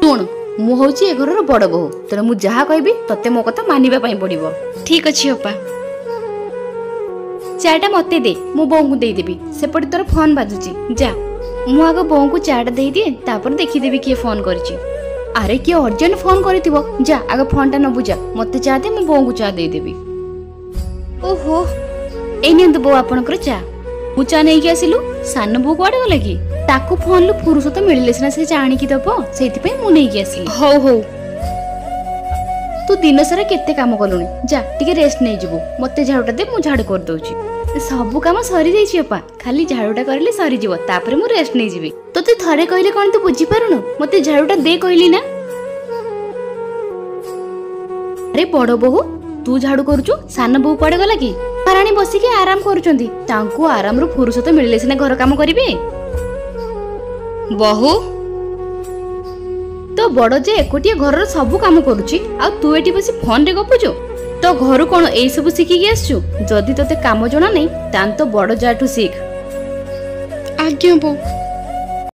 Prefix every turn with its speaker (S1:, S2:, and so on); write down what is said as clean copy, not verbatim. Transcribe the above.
S1: शुण मु हूँ ए घर बड़ बहु तेणु मुझे जहाँ कहबी तते मो कथा मानिबा पई पड़िबो।
S2: ठीक अच्छे अपा।
S1: चाटा मते दे मु बों को दे देबी सेपटे तोर फोन बाजुची जा मु आग बों को चाटा दे दिए तापर देखी देबी किए फोन करची। अरे किए अर्जेंट फोन करथिबो जा आग फोन टा न बुझा मते चा दे मु बों को चा दे देबी। ओहो ए नियंतु बो आपनकर चा मु चा नै के आसिलु सान बो कोआडे गला की ताकू फोन लु फुरुसत मिलले सिना से जानी की दबो सेति पई मु नै के आसिली।
S2: हो हो
S1: तू दिन सारा केते काम कलुनी जा टिके रेस्ट नै जिवो मते झाड़ूटा दे मु झाड़ू कर दउची। सब काम सरी जाइछि अपा खाली झाड़ूटा करले सरी जिवो तापर मु रेस्ट नै जिवि। तोते थरे कहले कोन तू बुझी पारुनु मते झाड़ूटा दे कहली ना। अरे बड़ बहु तू झाड़ू करूछु सान बहु कोडे गला की पाराणी बसी के आराम करूचंदी तांको आराम रु फुरुसत मिलले सिना घर काम करिवे।
S2: बहु
S1: तो बड़ जे एकोटिया घर सब काम करूची आ तू एटी बसी फोन रे गपुजो तो घर कोन ए सब सिखी के आछू जदी तोते काम जणा नै तान तो बड़ जाठू सीख।
S2: आज्ञा बो।